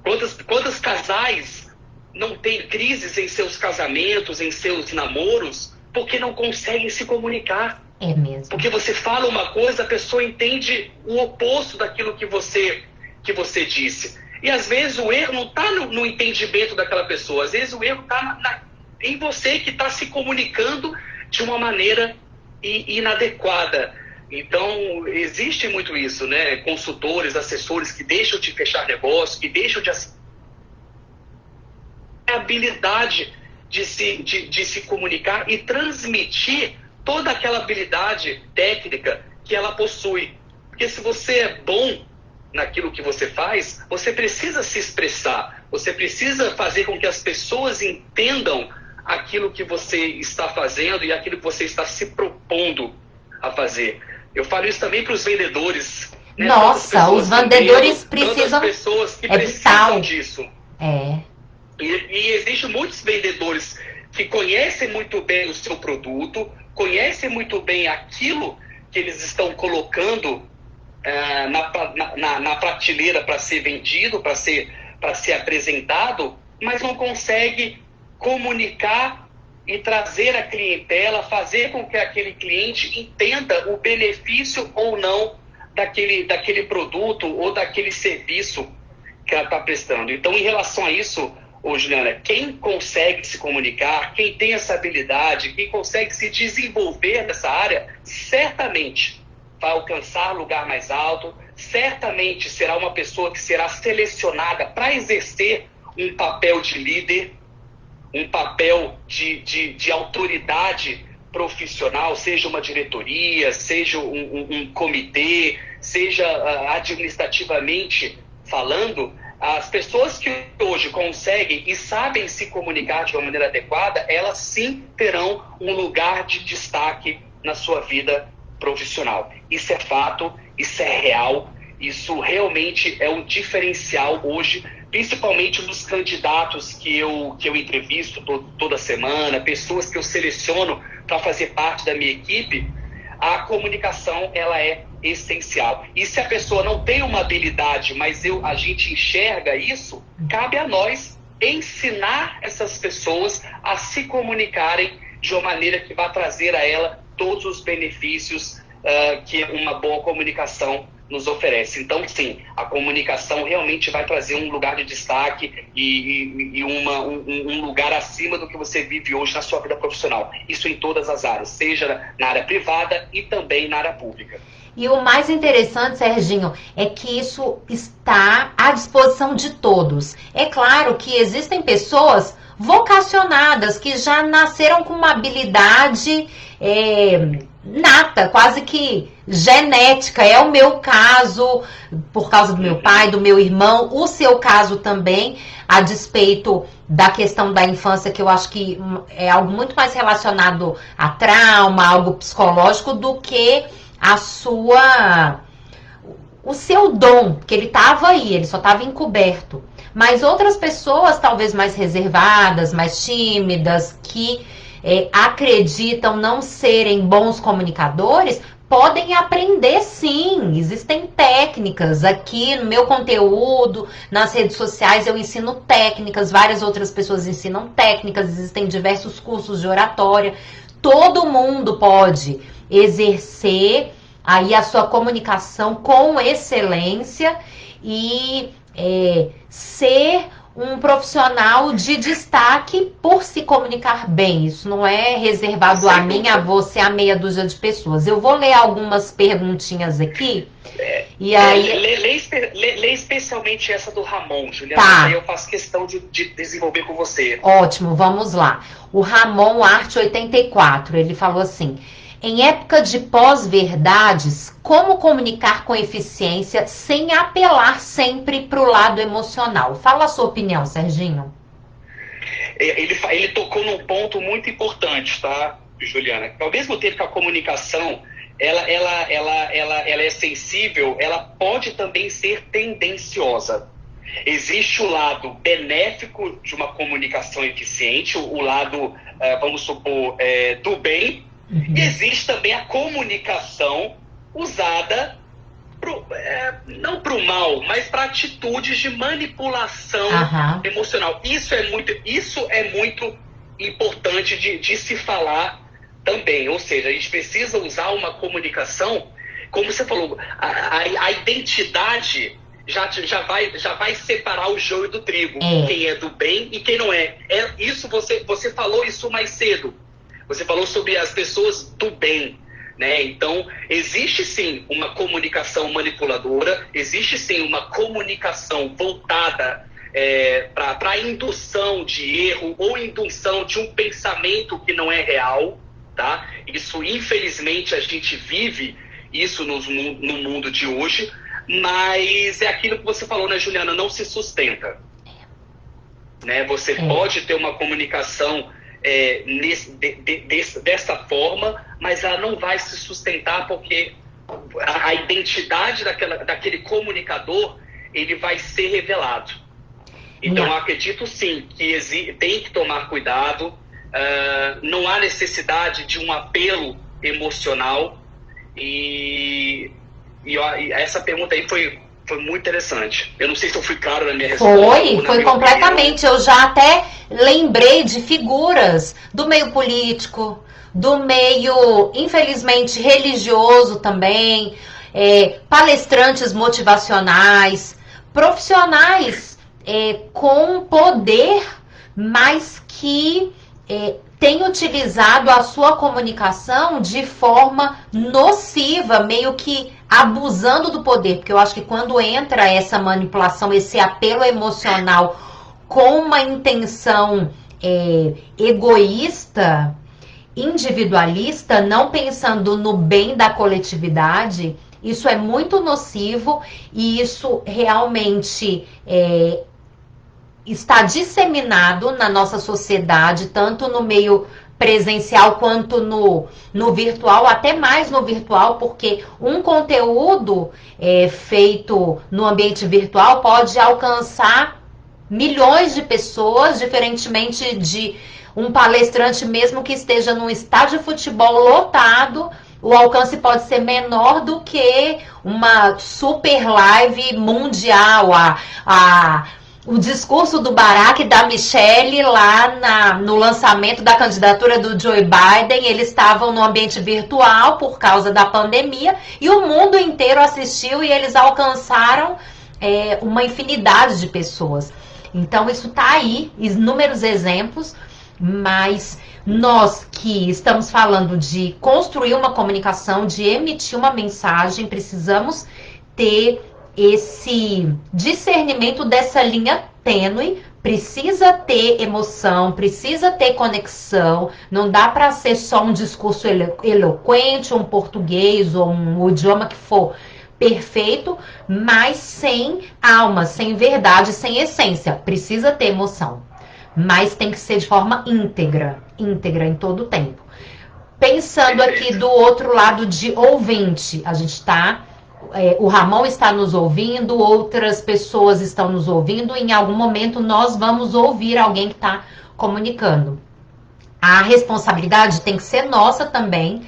Quantos casais não têm crises em seus casamentos, em seus namoros, porque não conseguem se comunicar? É mesmo. Porque você fala uma coisa, a pessoa entende o oposto daquilo que você disse. E às vezes o erro não está no entendimento daquela pessoa, às vezes o erro está em você, que está se comunicando de uma maneira inadequada. Então, existe muito isso, né? Consultores, assessores que deixam de fechar negócio, que deixam de habilidade de se comunicar e transmitir toda aquela habilidade técnica que ela possui. Porque se você é bom naquilo que você faz, você precisa se expressar, você precisa fazer com que as pessoas entendam aquilo que você está fazendo e aquilo que você está se propondo a fazer. Eu falo isso também para os vendedores. Né? Nossa, os vendedores precisam... Tantas pessoas que precisam disso. É. E existem muitos vendedores que conhecem muito bem o seu produto, conhecem muito bem aquilo que eles estão colocando na prateleira para ser vendido, para ser apresentado, mas não consegue comunicar e trazer a clientela, fazer com que aquele cliente entenda o benefício ou não daquele produto ou daquele serviço que ela está prestando. Então, em relação a isso, Juliana, quem consegue se comunicar, quem tem essa habilidade, quem consegue se desenvolver nessa área, certamente vai alcançar lugar mais alto, certamente será uma pessoa que será selecionada para exercer um papel de líder, um papel de autoridade profissional, seja uma diretoria, seja um comitê, seja administrativamente falando. As pessoas que hoje conseguem e sabem se comunicar de uma maneira adequada, elas sim terão um lugar de destaque na sua vida profissional. Isso é fato, isso é real, isso realmente é um diferencial hoje, principalmente dos candidatos que eu entrevisto toda semana, pessoas que eu seleciono para fazer parte da minha equipe. A comunicação, ela é essencial. E se a pessoa não tem uma habilidade, mas a gente enxerga isso, cabe a nós ensinar essas pessoas a se comunicarem de uma maneira que vai trazer a ela todos os benefícios que uma boa comunicação nos oferece. Então, sim, a comunicação realmente vai trazer um lugar de destaque e um lugar acima do que você vive hoje na sua vida profissional. Isso em todas as áreas, seja na área privada e também na área pública. E o mais interessante, Serginho, é que isso está à disposição de todos. É claro que existem pessoas vocacionadas que já nasceram com uma habilidade nata, quase que genética. É o meu caso, por causa do meu pai, do meu irmão, o seu caso também, a despeito da questão da infância, que eu acho que é algo muito mais relacionado a trauma, algo psicológico, do que o seu dom, que ele estava aí, ele só estava encoberto. Mas outras pessoas, talvez mais reservadas, mais tímidas, que acreditam não serem bons comunicadores, podem aprender sim. Existem técnicas aqui no meu conteúdo, nas redes sociais eu ensino técnicas, várias outras pessoas ensinam técnicas, existem diversos cursos de oratória. Todo mundo pode exercer aí a sua comunicação com excelência e ser um profissional de destaque por se comunicar bem. Isso não é reservado a mim, a você, a meia dúzia de pessoas. Eu vou ler algumas perguntinhas aqui. E aí... Lê especialmente essa do Ramon, Juliana. Tá. Aí eu faço questão de desenvolver com você. Ótimo, vamos lá. O Ramon Arte 84, ele falou assim: em época de pós-verdades, como comunicar com eficiência sem apelar sempre para o lado emocional? Fala a sua opinião, Serginho. Ele tocou num ponto muito importante, tá, Juliana? Ao mesmo tempo que a comunicação ela é sensível, ela pode também ser tendenciosa. Existe o lado benéfico de uma comunicação eficiente, o lado, vamos supor, do bem. E existe também a comunicação usada não para o mal, mas para atitudes de manipulação emocional. Isso é muito importante de se falar também. Ou seja, a gente precisa usar uma comunicação, como você falou, a identidade já vai separar o joio do trigo. Quem é do bem e quem não é. Isso você falou isso mais cedo. Você falou sobre as pessoas do bem, né? Então, existe sim uma comunicação manipuladora, existe sim uma comunicação voltada para indução de erro ou indução de um pensamento que não é real, tá? Isso, infelizmente, a gente vive isso no mundo de hoje, mas é aquilo que você falou, né, Juliana? Não se sustenta. Né? Você pode ter uma comunicação dessa forma, mas ela não vai se sustentar porque a identidade daquele comunicador, ele vai ser revelado. Então, eu acredito sim que tem que tomar cuidado, não há necessidade de um apelo emocional, e essa pergunta aí foi muito interessante. Eu não sei se eu fui claro na minha resposta. Foi completamente. Eu já até lembrei de figuras do meio político, do meio, infelizmente, religioso também, palestrantes motivacionais, profissionais com poder, mas que tem utilizado a sua comunicação de forma nociva, meio que abusando do poder, porque eu acho que quando entra essa manipulação, esse apelo emocional com uma intenção egoísta, individualista, não pensando no bem da coletividade, isso é muito nocivo e isso realmente está disseminado na nossa sociedade, tanto no meio presencial quanto no virtual, até mais no virtual, porque um conteúdo feito no ambiente virtual pode alcançar milhões de pessoas, diferentemente de um palestrante mesmo que esteja num estádio de futebol lotado, o alcance pode ser menor do que uma super live mundial, o discurso do Barack e da Michelle lá no lançamento da candidatura do Joe Biden, eles estavam no ambiente virtual por causa da pandemia e o mundo inteiro assistiu e eles alcançaram uma infinidade de pessoas. Então isso está aí, inúmeros exemplos, mas nós que estamos falando de construir uma comunicação, de emitir uma mensagem, precisamos ter esse discernimento dessa linha tênue, precisa ter emoção, precisa ter conexão, não dá para ser só um discurso eloquente, um português ou um idioma que for perfeito, mas sem alma, sem verdade, sem essência. Precisa ter emoção, mas tem que ser de forma íntegra em todo o tempo. Pensando aqui do outro lado de ouvinte, a gente está... o Ramon está nos ouvindo, outras pessoas estão nos ouvindo, em algum momento nós vamos ouvir alguém que está comunicando. A responsabilidade tem que ser nossa também,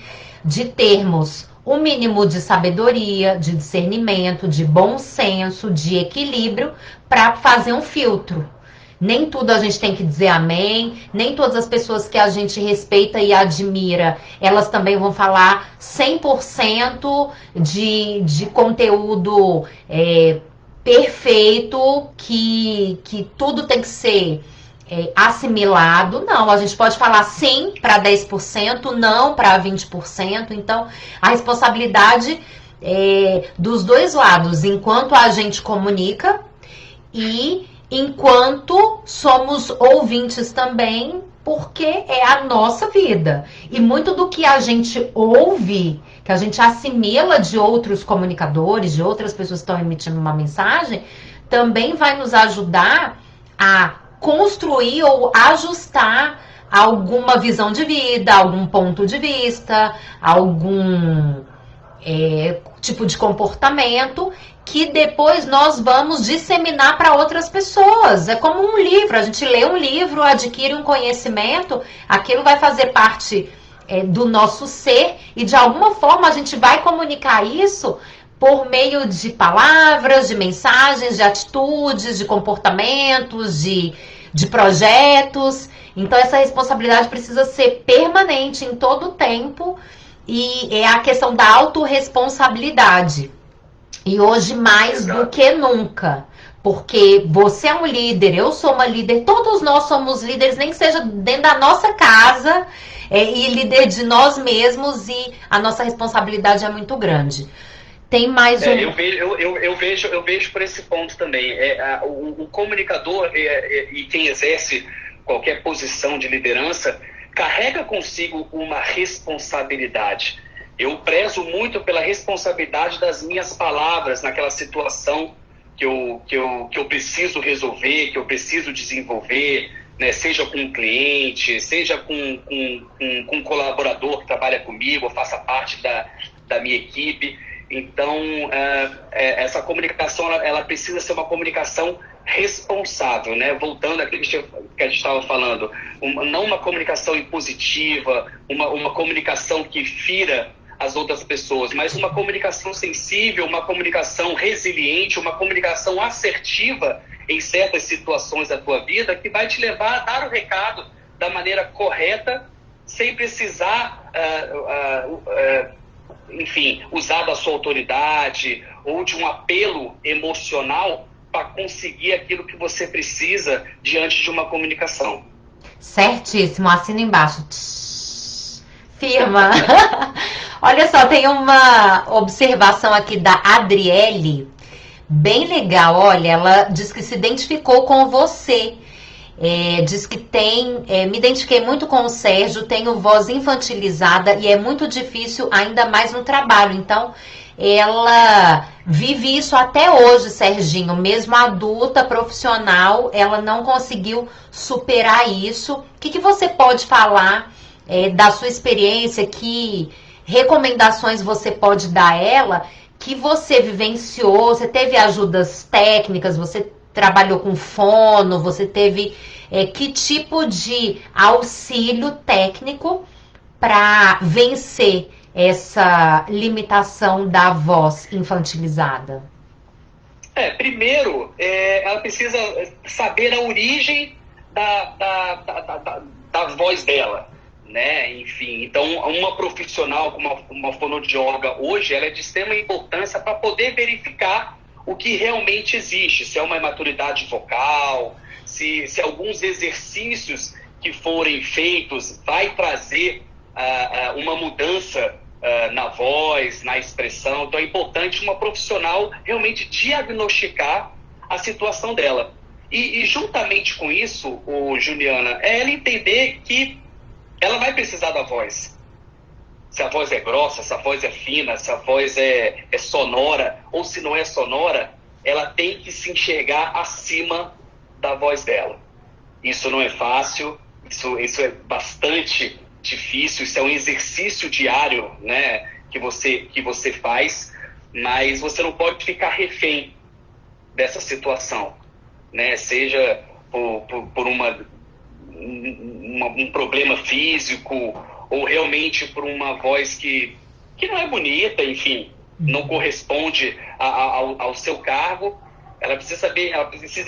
de termos um mínimo de sabedoria, de discernimento, de bom senso, de equilíbrio, para fazer um filtro. Nem tudo a gente tem que dizer amém, nem todas as pessoas que a gente respeita e admira, elas também vão falar 100% de conteúdo perfeito, que tudo tem que ser assimilado. Não, a gente pode falar sim para 10%, não para 20%. Então, a responsabilidade dos dois lados, enquanto a gente comunica e enquanto somos ouvintes também, porque é a nossa vida. E muito do que a gente ouve, que a gente assimila de outros comunicadores, de outras pessoas que estão emitindo uma mensagem, também vai nos ajudar a construir ou ajustar alguma visão de vida, algum ponto de vista, algum tipo de comportamento que depois nós vamos disseminar para outras pessoas. É como um livro, a gente lê um livro, adquire um conhecimento, aquilo vai fazer parte do nosso ser e de alguma forma a gente vai comunicar isso por meio de palavras, de mensagens, de atitudes, de comportamentos, de projetos. Então essa responsabilidade precisa ser permanente em todo o tempo e é a questão da autorresponsabilidade. E hoje mais do que nunca, porque você é um líder, eu sou uma líder, todos nós somos líderes, nem que seja dentro da nossa casa, e líder de nós mesmos, e a nossa responsabilidade é muito grande. Tem mais um... Eu vejo por esse ponto também. O comunicador e quem exerce qualquer posição de liderança carrega consigo uma responsabilidade. Eu prezo muito pela responsabilidade das minhas palavras naquela situação que eu preciso resolver, que eu preciso desenvolver, né? Seja com um cliente, seja com um colaborador que trabalha comigo, ou faça parte da minha equipe. Então, essa comunicação ela precisa ser uma comunicação responsável, né? Voltando àquilo que a gente estava falando, não uma comunicação impositiva, uma comunicação que fira as outras pessoas, mas uma comunicação sensível, uma comunicação resiliente, uma comunicação assertiva em certas situações da tua vida, que vai te levar a dar o recado da maneira correta, sem precisar, enfim, usar da sua autoridade ou de um apelo emocional para conseguir aquilo que você precisa diante de uma comunicação. Certíssimo, assina embaixo. Firma. Olha só, tem uma observação aqui da Adriele, bem legal. Olha, ela diz que se identificou com você. Diz que me identifiquei muito com o Sérgio, tenho voz infantilizada e é muito difícil, ainda mais no trabalho. Então, ela vive isso até hoje, Serginho. Mesmo adulta, profissional, ela não conseguiu superar isso. O que você pode falar da sua experiência? Que recomendações você pode dar a ela que você vivenciou? Você teve ajudas técnicas, você trabalhou com fono, você teve que tipo de auxílio técnico para vencer essa limitação da voz infantilizada? Primeiro, ela precisa saber a origem da voz dela, né? Enfim, então uma profissional como uma fonoaudióloga hoje, ela é de extrema importância para poder verificar o que realmente existe, se é uma imaturidade vocal, se alguns exercícios que forem feitos vai trazer uma mudança na voz, na expressão. Então é importante uma profissional realmente diagnosticar a situação dela. E juntamente com isso, Juliana, é ela entender que ela vai precisar da voz. Se a voz é grossa, se a voz é fina, se a voz é sonora, ou se não é sonora, ela tem que se enxergar acima da voz dela. Isso não é fácil, isso é bastante difícil, isso é um exercício diário, né, que você faz, mas você não pode ficar refém dessa situação, né, seja por um problema físico, ou realmente por uma voz que não é bonita, enfim, não corresponde ao seu cargo. Ela precisa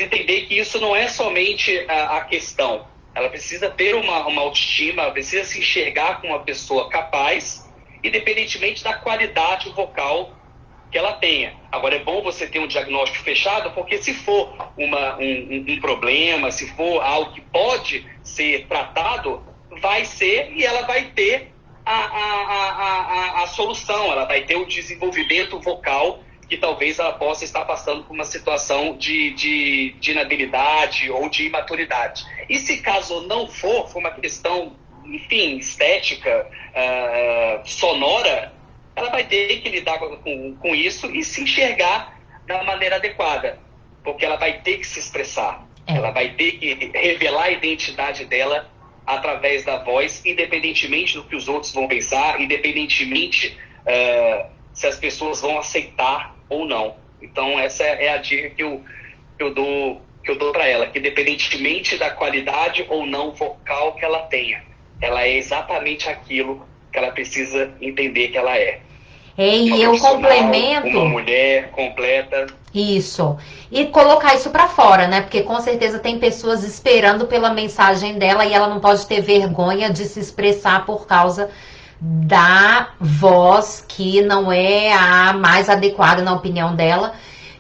entender que isso não é somente a questão. Ela precisa ter uma autoestima, ela precisa se enxergar como uma pessoa capaz, independentemente da qualidade vocal que ela tenha. Agora, é bom você ter um diagnóstico fechado, porque se for um problema, se for algo que pode ser tratado, vai ser, e ela vai ter a solução, ela vai ter o desenvolvimento vocal, que talvez ela possa estar passando por uma situação de inabilidade ou de imaturidade. E se caso não for uma questão, enfim, estética, sonora, ela vai ter que lidar com isso e se enxergar da maneira adequada, porque ela vai ter que se expressar, ela vai ter que revelar a identidade dela através da voz, independentemente do que os outros vão pensar, independentemente se as pessoas vão aceitar ou não. Então essa é a dica que eu dou para ela, que independentemente da qualidade ou não vocal que ela tenha, ela é exatamente aquilo que ela precisa entender que ela é. E eu complemento... Uma mulher completa. Isso. E colocar isso pra fora, né? Porque com certeza tem pessoas esperando pela mensagem dela e ela não pode ter vergonha de se expressar por causa da voz que não é a mais adequada na opinião dela.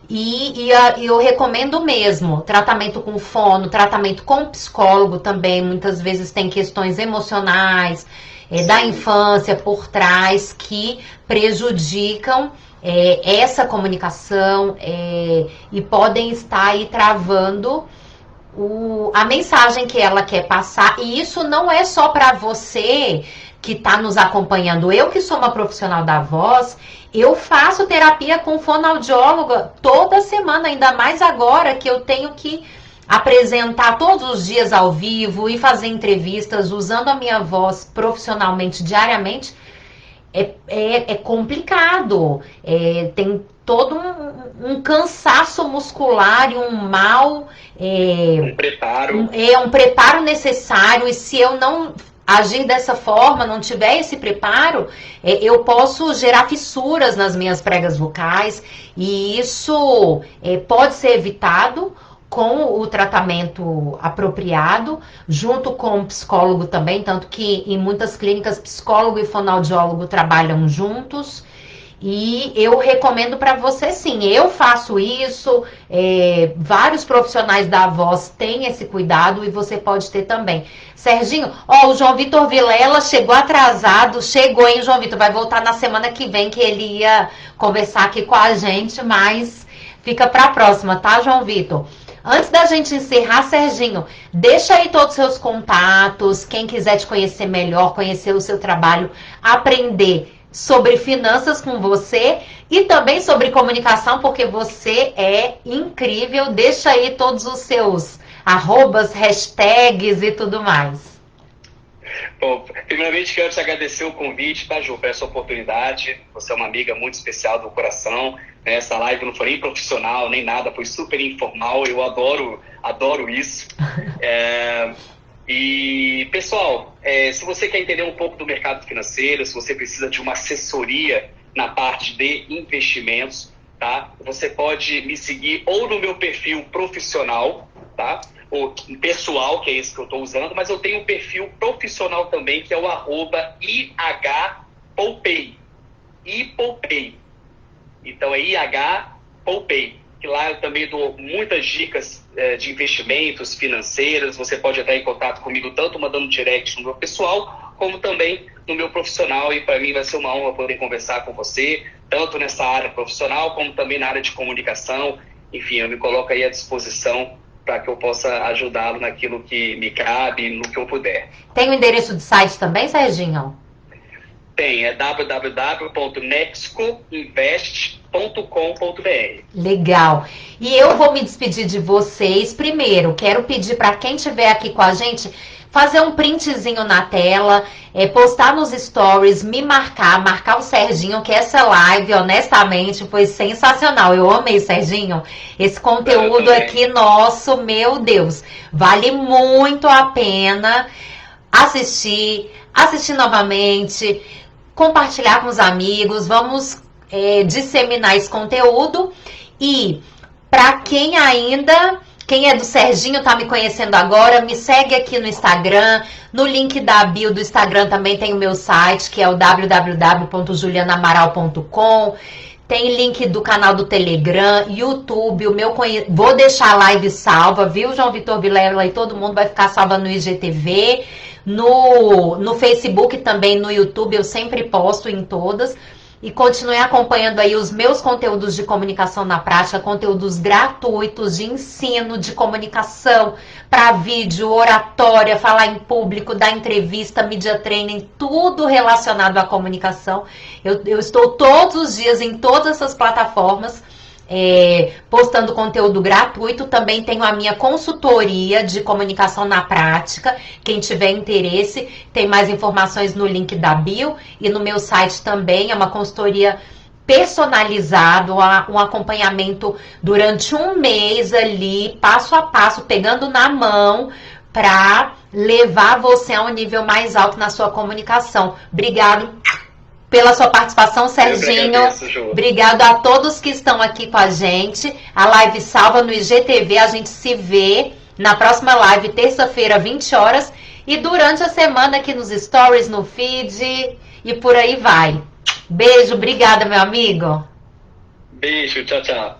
E eu recomendo mesmo tratamento com fono, tratamento com psicólogo também. Muitas vezes tem questões emocionais da infância por trás que prejudicam essa comunicação e podem estar aí travando a mensagem que ela quer passar. E isso não é só para você que está nos acompanhando. Eu que sou uma profissional da voz, eu faço terapia com fonoaudióloga toda semana, ainda mais agora que eu tenho que apresentar todos os dias ao vivo e fazer entrevistas usando a minha voz profissionalmente diariamente. É complicado, tem todo um cansaço muscular e um mal, Um preparo. Um preparo necessário, e se eu não agir dessa forma, não tiver esse preparo, eu posso gerar fissuras nas minhas pregas vocais, e isso pode ser evitado com o tratamento apropriado, junto com o psicólogo também, tanto que em muitas clínicas psicólogo e fonoaudiólogo trabalham juntos. E eu recomendo para você sim, eu faço isso, vários profissionais da voz têm esse cuidado e você pode ter também. Serginho, o João Vitor Vilela chegou atrasado, chegou, hein, João Vitor? Vai voltar na semana que vem, que ele ia conversar aqui com a gente, mas fica para a próxima, tá, João Vitor? Antes da gente encerrar, Serginho, deixa aí todos os seus contatos, quem quiser te conhecer melhor, conhecer o seu trabalho, aprender sobre finanças com você e também sobre comunicação, porque você é incrível. Deixa aí todos os seus arrobas, hashtags e tudo mais. Bom, primeiramente quero te agradecer o convite, tá, Ju, por essa oportunidade. Você é uma amiga muito especial do coração. Essa live não foi nem profissional, nem nada, foi super informal. Eu adoro isso. E, pessoal, se você quer entender um pouco do mercado financeiro, se você precisa de uma assessoria na parte de investimentos, tá? Você pode me seguir ou no meu perfil profissional, tá? Ou pessoal, que é esse que eu estou usando, mas eu tenho um perfil profissional também, que é o @IHPoupei. iPoupei. Então é IHPoupei. Que lá eu também dou muitas dicas de investimentos financeiros. Você pode entrar em contato comigo tanto mandando direct no meu pessoal, como também no meu profissional. E para mim vai ser uma honra poder conversar com você, tanto nessa área profissional, como também na área de comunicação. Enfim, eu me coloco aí à disposição para que eu possa ajudá-lo naquilo que me cabe, no que eu puder. Tem o endereço de site também, Serginho? Tem, é www.nexcoinvest.com.br. Legal. E eu vou me despedir de vocês. Primeiro, quero pedir para quem estiver aqui com a gente fazer um printzinho na tela, postar nos stories, me marcar o Serginho, que essa live, honestamente, foi sensacional. Eu amei, Serginho. Esse conteúdo aqui nosso, meu Deus, vale muito a pena assistir novamente, compartilhar com os amigos, vamos disseminar esse conteúdo. E para quem é do Serginho, tá me conhecendo agora, me segue aqui no Instagram, no link da bio do Instagram também tem o meu site, que é o www.julianamaral.com. Tem link do canal do Telegram, YouTube, vou deixar a live salva, viu, João Vitor Vilela, e todo mundo vai ficar salva no IGTV, no Facebook também, no YouTube, eu sempre posto em todas. E continue acompanhando aí os meus conteúdos de comunicação na prática, conteúdos gratuitos de ensino, de comunicação, para vídeo, oratória, falar em público, dar entrevista, media training, tudo relacionado à comunicação. Eu estou todos os dias em todas essas plataformas, postando conteúdo gratuito. Também tenho a minha consultoria de comunicação na prática. Quem tiver interesse, tem mais informações no link da bio e no meu site também. É uma consultoria personalizada, um acompanhamento durante um mês ali, passo a passo, pegando na mão, para levar você a um nível mais alto na sua comunicação. Obrigado pela sua participação, Serginho. Obrigado a todos que estão aqui com a gente. A live salva no IGTV. A gente se vê na próxima live, terça-feira, 20 horas. E durante a semana aqui nos stories, no feed e por aí vai. Beijo, obrigada, meu amigo. Beijo, tchau, tchau.